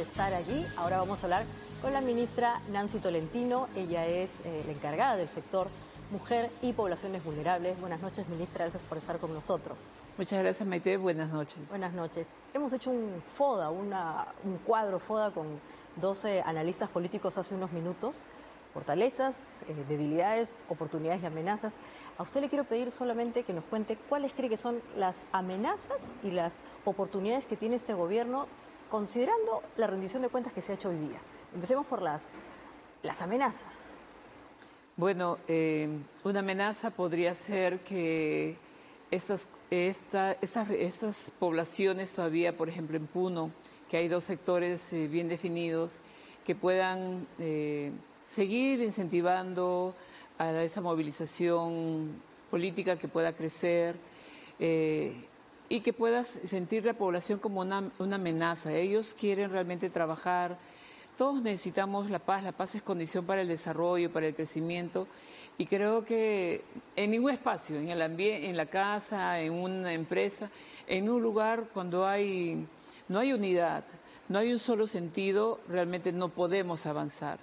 por estar allí. Ahora vamos a hablar con la ministra Nancy Tolentino. Ella es la encargada del sector Mujer y Poblaciones Vulnerables. Buenas noches, ministra. Gracias por estar con nosotros. Muchas gracias, Maite. Buenas noches. Buenas noches. Hemos hecho un cuadro FODA con 12 analistas políticos hace unos minutos. Fortalezas, debilidades, oportunidades y amenazas. A usted le quiero pedir solamente que nos cuente cuáles cree que son las amenazas y las oportunidades que tiene este gobierno, considerando la rendición de cuentas que se ha hecho hoy día. Empecemos por las amenazas. Bueno, una amenaza podría ser que estas poblaciones todavía, por ejemplo en Puno, que hay dos sectores bien definidos, que puedan seguir incentivando a esa movilización política que pueda crecer y que pueda sentir la población como una amenaza. Ellos quieren realmente trabajar. Todos necesitamos la paz es condición para el desarrollo, para el crecimiento, y creo que en ningún espacio, en el ambiente, en la casa, en una empresa, en un lugar cuando no hay unidad, no hay un solo sentido, realmente no podemos avanzar.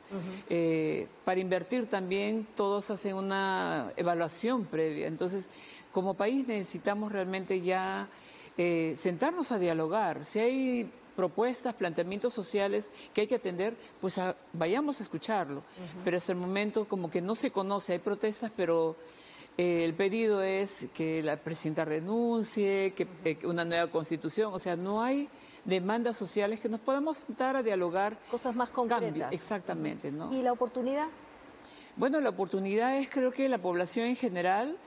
Para invertir también todos hacen una evaluación previa, entonces como país necesitamos realmente ya sentarnos a dialogar. Si hay propuestas, planteamientos sociales que hay que atender, pues vayamos a escucharlo. Pero hasta el momento como que no se conoce, hay protestas, pero el pedido es que la presidenta renuncie, que una nueva constitución, o sea, no hay demandas sociales que nos podamos sentar a dialogar. Cosas más concretas. Exactamente, ¿no? ¿Y la oportunidad? Bueno, la oportunidad es, creo que la población en general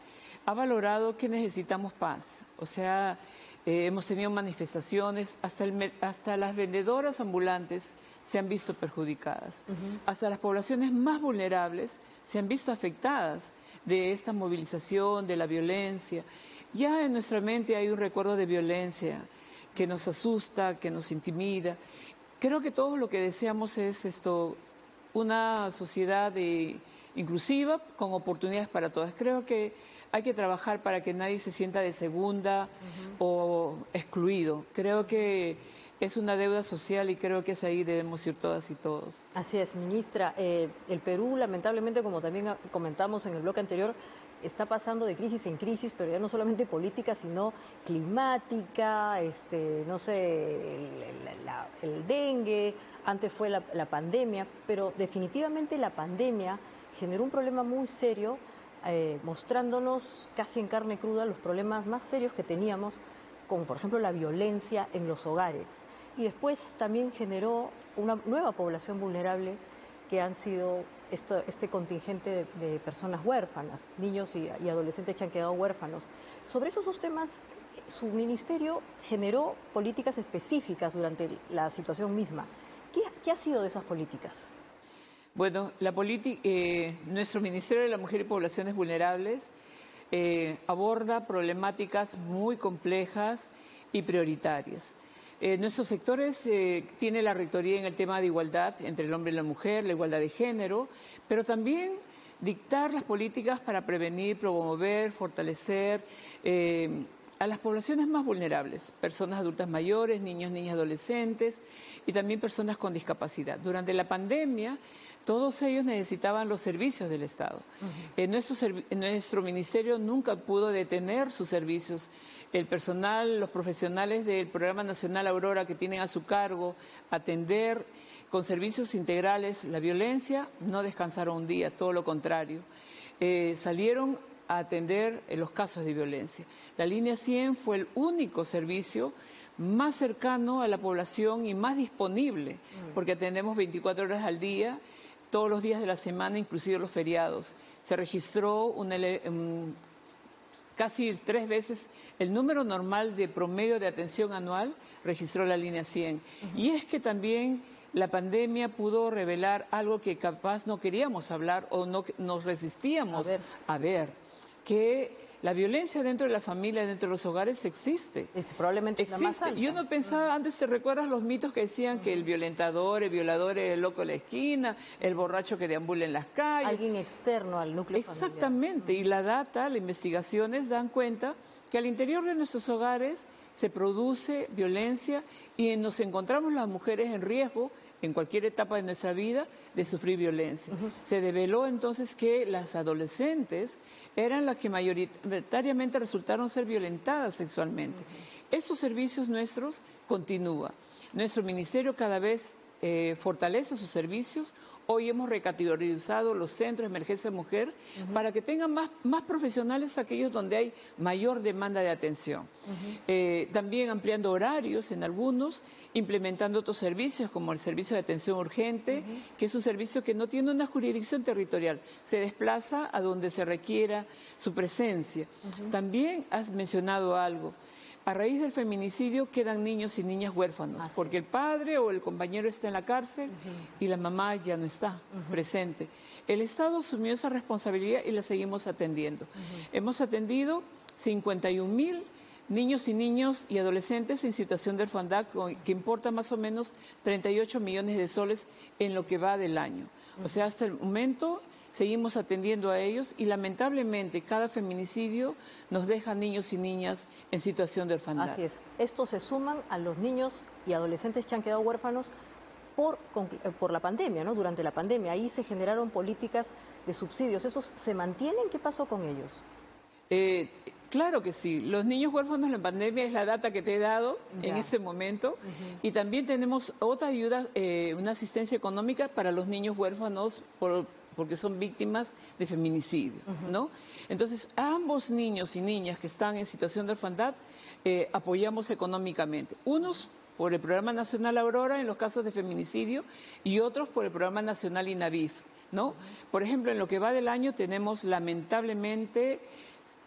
ha valorado que necesitamos paz, o sea, hemos tenido manifestaciones, hasta las vendedoras ambulantes se han visto perjudicadas. Hasta las poblaciones más vulnerables se han visto afectadas de esta movilización, de la violencia. Ya en nuestra mente hay un recuerdo de violencia que nos asusta, que nos intimida. Creo que todos lo que deseamos es una sociedad inclusiva, con oportunidades para todas. Creo que hay que trabajar para que nadie se sienta de segunda o excluido. Creo que es una deuda social y creo que es ahí debemos ir todas y todos. Así es, ministra. El Perú, lamentablemente, como también comentamos en el bloque anterior, está pasando de crisis en crisis, pero ya no solamente política, sino climática, no sé, el dengue, antes fue la pandemia, pero definitivamente la pandemia generó un problema muy serio, mostrándonos casi en carne cruda los problemas más serios que teníamos, como por ejemplo la violencia en los hogares. Y después también generó una nueva población vulnerable que han sido este contingente de personas huérfanas, niños y adolescentes que han quedado huérfanos. Sobre esos dos temas, su ministerio generó políticas específicas durante la situación misma. ¿Qué ha sido de esas políticas? Bueno, nuestro Ministerio de la Mujer y Poblaciones Vulnerables aborda problemáticas muy complejas y prioritarias. Nuestros sectores tiene la rectoría en el tema de igualdad entre el hombre y la mujer, la igualdad de género, pero también dictar las políticas para prevenir, promover, fortalecer a las poblaciones más vulnerables, personas adultas mayores, niños, niñas, adolescentes y también personas con discapacidad. Durante la pandemia, todos ellos necesitaban los servicios del Estado. Nuestro ministerio nunca pudo detener sus servicios. El personal, los profesionales del Programa Nacional Aurora que tienen a su cargo atender con servicios integrales la violencia, no descansaron un día, todo lo contrario. Salieron a atender los casos de violencia. La línea 100 fue el único servicio más cercano a la población y más disponible, porque atendemos 24 horas al día, todos los días de la semana, inclusive los feriados. Se registró casi 3 veces el número normal de promedio de atención anual, registró la línea 100. Y es que también la pandemia pudo revelar algo que capaz no queríamos hablar o no nos resistíamos a ver, que La violencia dentro de la familia, dentro de los hogares existe. Es probablemente la más alta. Y uno pensaba, antes te recuerdas los mitos que decían que el violentador, el violador es el loco de la esquina, el borracho que deambula en las calles. Alguien externo al núcleo familiar. Exactamente, y la data, las investigaciones dan cuenta que al interior de nuestros hogares se produce violencia y nos encontramos las mujeres en riesgo en cualquier etapa de nuestra vida de sufrir violencia. Se develó entonces que las adolescentes eran las que mayoritariamente resultaron ser violentadas sexualmente. Esos servicios nuestros continúan. Nuestro ministerio cada vez fortalece sus servicios. Hoy hemos recategorizado los centros de emergencia mujer para que tengan más profesionales aquellos donde hay mayor demanda de atención. También ampliando horarios en algunos, implementando otros servicios como el servicio de atención urgente, que es un servicio que no tiene una jurisdicción territorial, se desplaza a donde se requiera su presencia. También has mencionado algo. A raíz del feminicidio quedan niños y niñas huérfanos, porque el padre o el compañero está en la cárcel y la mamá ya no está presente. El Estado asumió esa responsabilidad y la seguimos atendiendo. Hemos atendido 51.000 niños y adolescentes en situación de orfandad, que importa más o menos 38 millones de soles en lo que va del año. O sea, hasta el momento seguimos atendiendo a ellos y lamentablemente cada feminicidio nos deja niños y niñas en situación de orfandad. Así es. Estos se suman a los niños y adolescentes que han quedado huérfanos por la pandemia, ¿no? Durante la pandemia. Ahí se generaron políticas de subsidios. ¿Esos se mantienen? ¿Qué pasó con ellos? Claro que sí. Los niños huérfanos en la pandemia es la data que te he dado en este momento. Y también tenemos otra ayuda, una asistencia económica para los niños huérfanos porque son víctimas de feminicidio, ¿no? Entonces, a ambos niños y niñas que están en situación de orfandad apoyamos económicamente. Unos por el Programa Nacional Aurora en los casos de feminicidio y otros por el Programa Nacional INAVIF, ¿no? Por ejemplo, en lo que va del año tenemos lamentablemente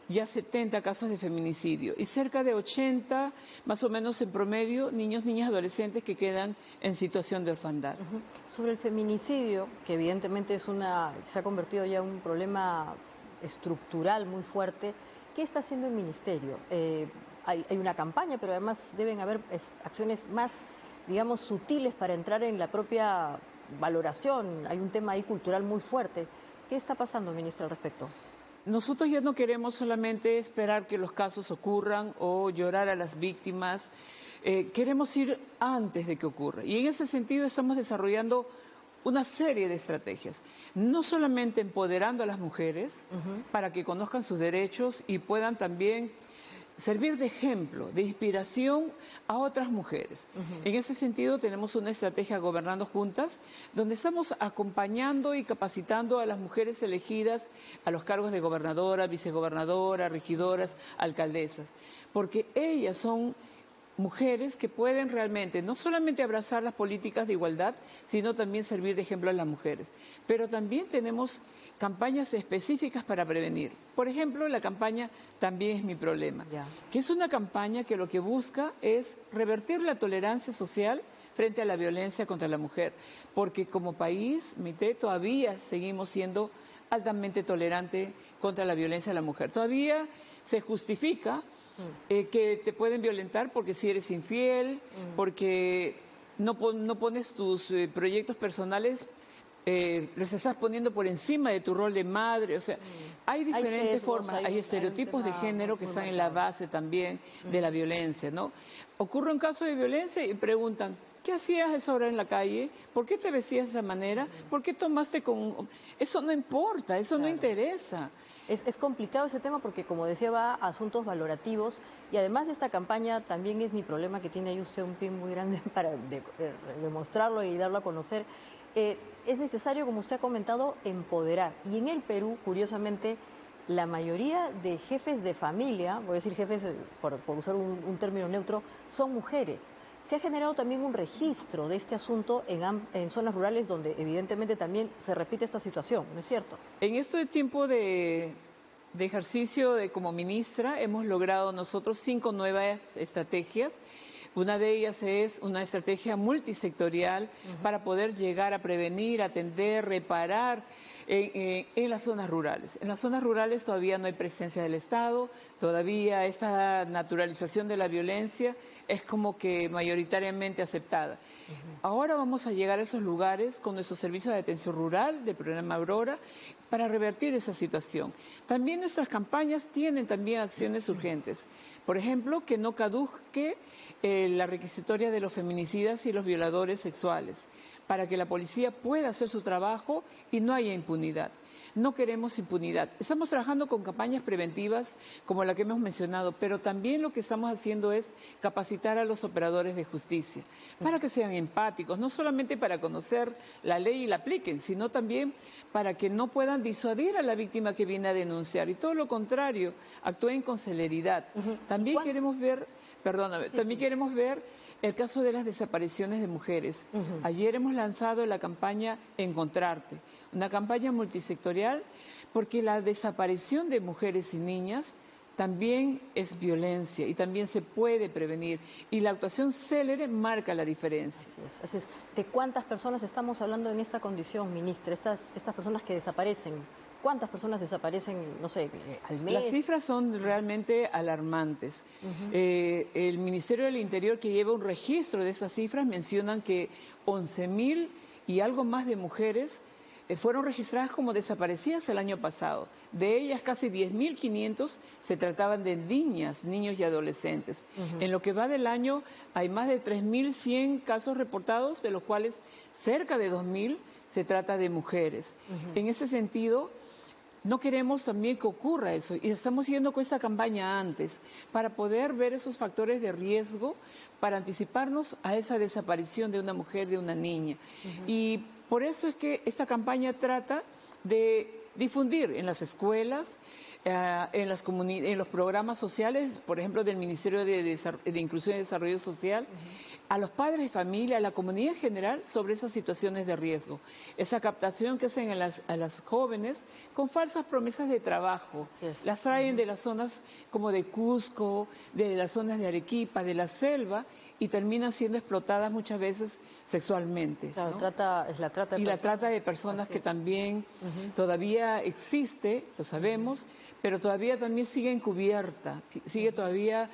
ya 70 casos de feminicidio y cerca de 80, más o menos en promedio, niños, niñas, adolescentes que quedan en situación de orfandad. Sobre el feminicidio, que evidentemente se ha convertido ya en un problema estructural muy fuerte, ¿qué está haciendo el Ministerio? Hay una campaña, pero además deben haber acciones más, digamos, sutiles para entrar en la propia valoración. Hay un tema ahí cultural muy fuerte. ¿Qué está pasando, ministra, al respecto? Nosotros ya no queremos solamente esperar que los casos ocurran o llorar a las víctimas, queremos ir antes de que ocurra. Y en ese sentido estamos desarrollando una serie de estrategias, no solamente empoderando a las mujeres para que conozcan sus derechos y puedan también servir de ejemplo, de inspiración a otras mujeres. En ese sentido tenemos una estrategia Gobernando Juntas, donde estamos acompañando y capacitando a las mujeres elegidas a los cargos de gobernadora, vicegobernadora, regidoras, alcaldesas, porque ellas son mujeres que pueden realmente no solamente abrazar las políticas de igualdad, sino también servir de ejemplo a las mujeres. Pero también tenemos campañas específicas para prevenir. Por ejemplo, la campaña También es mi problema, que es una campaña que lo que busca es revertir la tolerancia social frente a la violencia contra la mujer, porque como país, Mité, todavía seguimos siendo altamente tolerantes contra la violencia de la mujer. Todavía se justifica que te pueden violentar porque si eres infiel, porque no pones tus proyectos personales, los estás poniendo por encima de tu rol de madre. O sea, hay diferentes formas, hay estereotipos de género que están en la base también de la violencia, ¿no? Ocurre un caso de violencia y preguntan, ¿qué hacías a esa hora en la calle? ¿Por qué te vestías de esa manera? ¿Por qué tomaste con...? Eso no importa, eso no interesa. Es complicado ese tema porque, como decía, va a asuntos valorativos y además de esta campaña también es mi problema que tiene ahí usted un pin muy grande para demostrarlo y darlo a conocer. Es necesario, como usted ha comentado, empoderar. Y en el Perú, curiosamente, la mayoría de jefes de familia, voy a decir jefes por usar un término neutro, son mujeres. Se ha generado también un registro de este asunto en zonas rurales donde evidentemente también se repite esta situación, ¿no es cierto? En este tiempo de ejercicio como ministra hemos logrado nosotros 5 nuevas estrategias. Una de ellas es una estrategia multisectorial para poder llegar a prevenir, atender, reparar en las zonas rurales. En las zonas rurales todavía no hay presencia del Estado, todavía esta naturalización de la violencia es como que mayoritariamente aceptada. Ahora vamos a llegar a esos lugares con nuestro servicio de atención rural del programa Aurora para revertir esa situación. También nuestras campañas tienen también acciones urgentes. Por ejemplo, que no caduque la requisitoria de los feminicidas y los violadores sexuales, para que la policía pueda hacer su trabajo y no haya impunidad. No queremos impunidad. Estamos trabajando con campañas preventivas como la que hemos mencionado, pero también lo que estamos haciendo es capacitar a los operadores de justicia para que sean empáticos, no solamente para conocer la ley y la apliquen, sino también para que no puedan disuadir a la víctima que viene a denunciar y todo lo contrario, actúen con celeridad. También queremos ver, queremos ver el caso de las desapariciones de mujeres. Ayer hemos lanzado la campaña Encontrarte, una campaña multisectorial, porque la desaparición de mujeres y niñas también es violencia y también se puede prevenir. Y la actuación célere marca la diferencia. Así es. ¿De cuántas personas estamos hablando en esta condición, ministra? Estas personas que desaparecen. ¿Cuántas personas desaparecen, no sé, al mes? Las cifras son realmente alarmantes. El Ministerio del Interior, que lleva un registro de esas cifras, mencionan que 11.000 y algo más de mujeres fueron registradas como desaparecidas el año pasado. De ellas, casi 10.500 se trataban de niñas, niños y adolescentes. En lo que va del año, hay más de 3.100 casos reportados, de los cuales cerca de 2.000 se trata de mujeres. En ese sentido, no queremos también que ocurra eso, y estamos yendo con esta campaña antes para poder ver esos factores de riesgo, para anticiparnos a esa desaparición de una mujer, de una niña. Y por eso es que esta campaña trata de difundir en las escuelas, en los programas sociales, por ejemplo, del Ministerio de Inclusión y Desarrollo Social, a los padres de familia, a la comunidad en general, sobre esas situaciones de riesgo. Esa captación que hacen a las jóvenes con falsas promesas de trabajo. Las traen de las zonas como de Cusco, de las zonas de Arequipa, de la selva, y terminan siendo explotadas muchas veces sexualmente. Claro, ¿no? Es la trata de y personas. La trata de personas que también todavía existe, lo sabemos, pero todavía también sigue encubierta, sigue todavía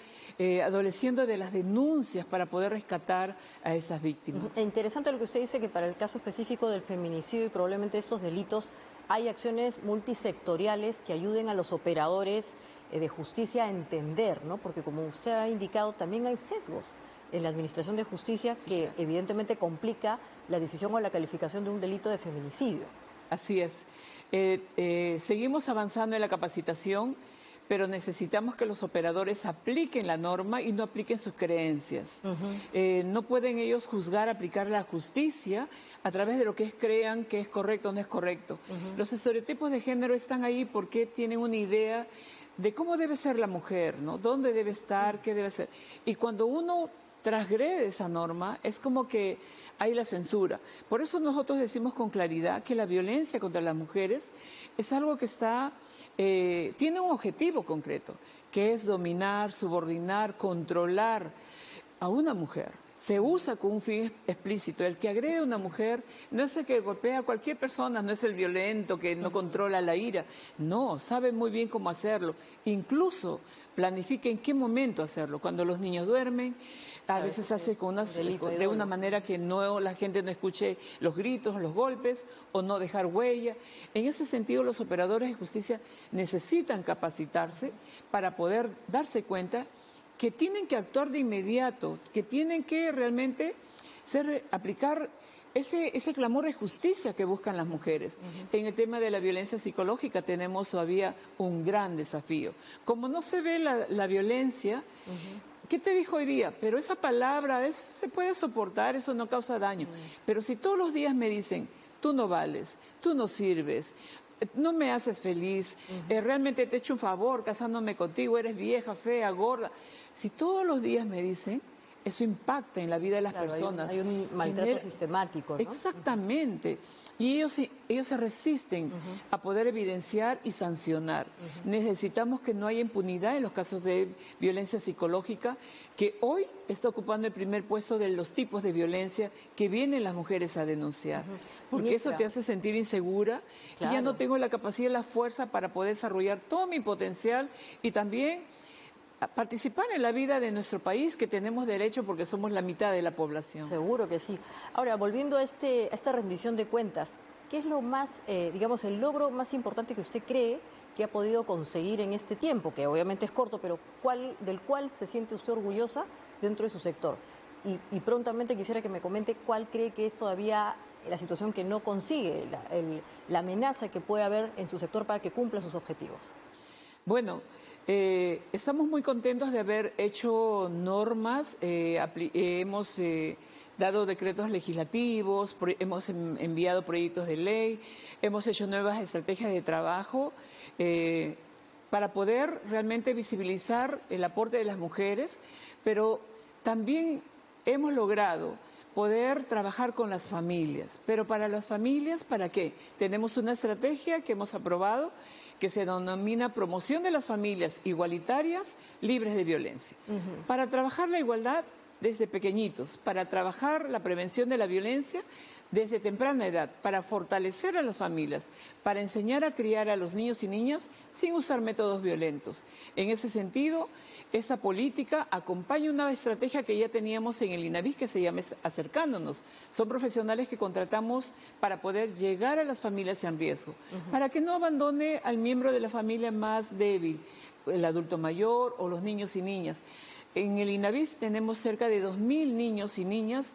adoleciendo de las denuncias para poder rescatar a estas víctimas. Interesante lo que usted dice, que para el caso específico del feminicidio y probablemente estos delitos hay acciones multisectoriales que ayuden a los operadores de justicia a entender, ¿no? Porque como usted ha indicado, también hay sesgos en la administración de justicia que evidentemente complica la decisión o la calificación de un delito de feminicidio. Así es. Seguimos avanzando en la capacitación, pero necesitamos que los operadores apliquen la norma y no apliquen sus creencias. No pueden ellos juzgar, aplicar la justicia a través de lo que crean que es correcto o no es correcto. Los estereotipos de género están ahí porque tienen una idea de cómo debe ser la mujer, ¿no? Dónde debe estar, qué debe ser. Y cuando uno transgrede esa norma, es como que hay la censura. Por eso nosotros decimos con claridad que la violencia contra las mujeres es algo que tiene un objetivo concreto, que es dominar, subordinar, controlar a una mujer. Se usa con un fin explícito. El que agrede a una mujer no es el que golpea a cualquier persona, no es el violento que no controla la ira. No, sabe muy bien cómo hacerlo. Incluso planifica en qué momento hacerlo. Cuando los niños duermen, a veces hace de una manera que la gente no escuche los gritos, los golpes o no dejar huella. En ese sentido, los operadores de justicia necesitan capacitarse para poder darse cuenta que tienen que actuar de inmediato, que tienen que realmente aplicar ese clamor de justicia que buscan las mujeres. En el tema de la violencia psicológica tenemos todavía un gran desafío. Como no se ve la violencia, ¿qué te dijo hoy día? Pero esa palabra se puede soportar, eso no causa daño. Pero si todos los días me dicen, tú no vales, tú no sirves, no me haces feliz, realmente te he hecho un favor casándome contigo, eres vieja, fea, gorda. Si todos los días me dicen, eso impacta en la vida de las Claro, personas. hay un maltrato sistemático, ¿no? Exactamente. Y ellos se resisten a poder evidenciar y sancionar. Necesitamos que no haya impunidad en los casos de violencia psicológica, que hoy está ocupando el primer puesto de los tipos de violencia que vienen las mujeres a denunciar. Porque eso te hace sentir insegura y ya no tengo la capacidad y la fuerza para poder desarrollar todo mi potencial y también a participar en la vida de nuestro país, que tenemos derecho porque somos la mitad de la población. Seguro que sí. Ahora, volviendo a esta rendición de cuentas, ¿qué es lo más, digamos, el logro más importante que usted cree que ha podido conseguir en este tiempo, que obviamente es corto, pero del cual se siente usted orgullosa dentro de su sector? Y prontamente quisiera que me comente cuál cree que es todavía la situación que no consigue, la amenaza que puede haber en su sector para que cumpla sus objetivos. Bueno, estamos muy contentos de haber hecho normas, hemos dado decretos legislativos, hemos enviado proyectos de ley, hemos hecho nuevas estrategias de trabajo para poder realmente visibilizar el aporte de las mujeres, pero también hemos logrado poder trabajar con las familias. Pero para las familias, ¿para qué? Tenemos una estrategia que hemos aprobado que se denomina Promoción de las Familias Igualitarias Libres de Violencia. Para trabajar la igualdad desde pequeñitos, para trabajar la prevención de la violencia desde temprana edad, para fortalecer a las familias, para enseñar a criar a los niños y niñas sin usar métodos violentos. En ese sentido, esta política acompaña una estrategia que ya teníamos en el INAVIS que se llama Acercándonos. Son profesionales que contratamos para poder llegar a las familias en riesgo, para que no abandone al miembro de la familia más débil, el adulto mayor o los niños y niñas. En el INAVIF tenemos cerca de 2.000 niños y niñas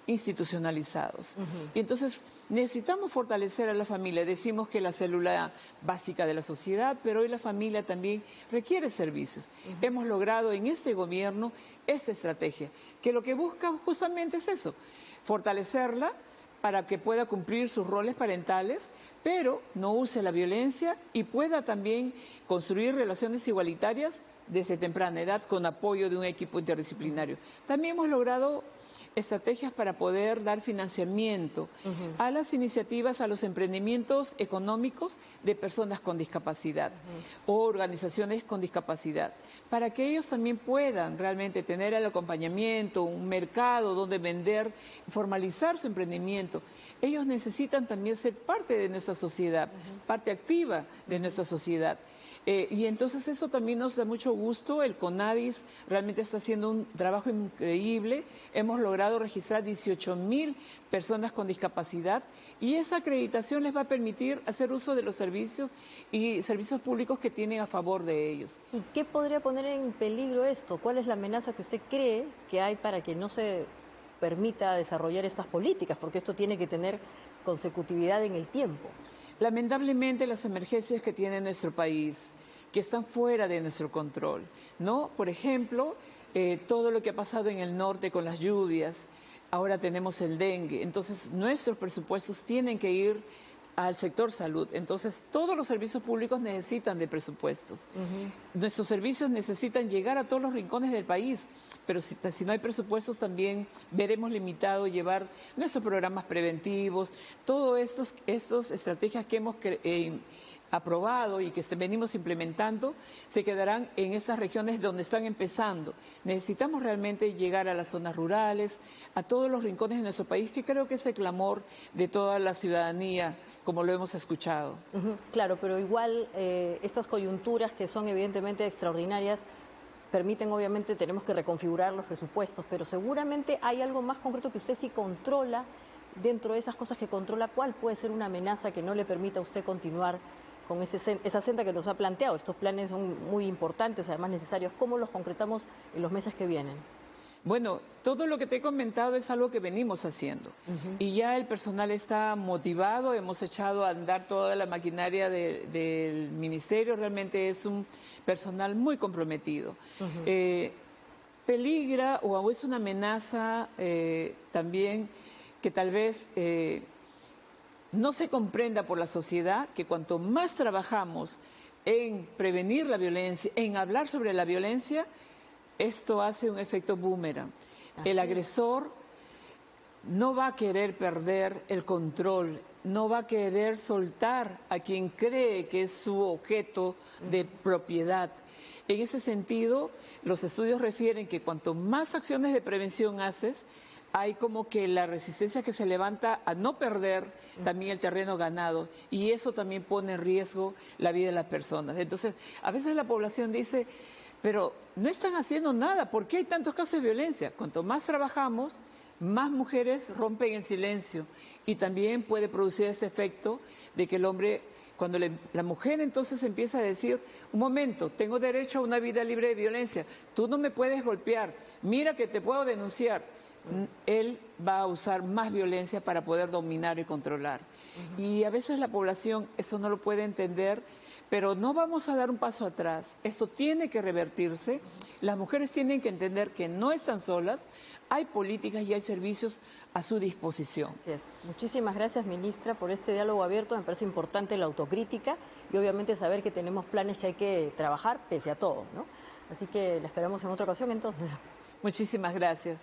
institucionalizados. Y entonces necesitamos fortalecer a la familia. Decimos que es la célula básica de la sociedad, pero hoy la familia también requiere servicios. Hemos logrado en este gobierno esta estrategia, que lo que busca justamente es eso, fortalecerla para que pueda cumplir sus roles parentales, pero no use la violencia y pueda también construir relaciones igualitarias desde temprana edad con apoyo de un equipo interdisciplinario. También hemos logrado estrategias para poder dar financiamiento a las iniciativas, a los emprendimientos económicos de personas con discapacidad o organizaciones con discapacidad, para que ellos también puedan realmente tener el acompañamiento, un mercado donde vender, formalizar su emprendimiento. Ellos necesitan también ser parte de nuestra sociedad, parte activa de nuestra sociedad. Y entonces eso también nos da mucho gusto. El CONADIS realmente está haciendo un trabajo increíble. Hemos logrado registrar 18.000 personas con discapacidad y esa acreditación les va a permitir hacer uso de los servicios y servicios públicos que tienen a favor de ellos. ¿Y qué podría poner en peligro esto? ¿Cuál es la amenaza que usted cree que hay para que no se permita desarrollar estas políticas? Porque esto tiene que tener consecutividad en el tiempo. Lamentablemente las emergencias que tiene nuestro país, que están fuera de nuestro control, ¿no? Por ejemplo, todo lo que ha pasado en el norte con las lluvias, ahora tenemos el dengue, entonces nuestros presupuestos tienen que ir al sector salud. Entonces, todos los servicios públicos necesitan de presupuestos. Nuestros servicios necesitan llegar a todos los rincones del país, pero si no hay presupuestos también veremos limitado llevar nuestros programas preventivos, todas estas estrategias que hemos aprobado y que venimos implementando se quedarán en estas regiones donde están empezando. Necesitamos realmente llegar a las zonas rurales, a todos los rincones de nuestro país, que creo que es el clamor de toda la ciudadanía, como lo hemos escuchado. Claro, pero igual estas coyunturas que son evidentemente extraordinarias permiten, obviamente, tenemos que reconfigurar los presupuestos, pero seguramente hay algo más concreto que usted sí controla. Dentro de esas cosas que controla, ¿cuál puede ser una amenaza que no le permita a usted continuar con esa senda que nos ha planteado? Estos planes son muy importantes, además necesarios. ¿Cómo los concretamos en los meses que vienen? Bueno, todo lo que te he comentado es algo que venimos haciendo y ya el personal está motivado, hemos echado a andar toda la maquinaria del ministerio, realmente es un personal muy comprometido. Peligra o es una amenaza también que tal vez no se comprenda por la sociedad, que cuanto más trabajamos en prevenir la violencia, en hablar sobre la violencia, esto hace un efecto boomerang. El agresor no va a querer perder el control, no va a querer soltar a quien cree que es su objeto de propiedad. En ese sentido, los estudios refieren que cuanto más acciones de prevención haces, hay como que la resistencia que se levanta a no perder también el terreno ganado, y eso también pone en riesgo la vida de las personas. Entonces, a veces la población dice, pero no están haciendo nada, ¿por qué hay tantos casos de violencia? Cuanto más trabajamos, más mujeres rompen el silencio, y también puede producir este efecto de que el hombre, cuando la mujer entonces empieza a decir, un momento, tengo derecho a una vida libre de violencia, tú no me puedes golpear, mira que te puedo denunciar, él va a usar más violencia para poder dominar y controlar. Y a veces la población eso no lo puede entender, pero no vamos a dar un paso atrás. Esto tiene que revertirse. Las mujeres tienen que entender que no están solas, hay políticas y hay servicios a su disposición. Así es. Muchísimas gracias, ministra, por este diálogo abierto. Me parece importante la autocrítica y obviamente saber que tenemos planes que hay que trabajar pese a todo, ¿no? Así que la esperamos en otra ocasión entonces. Muchísimas gracias.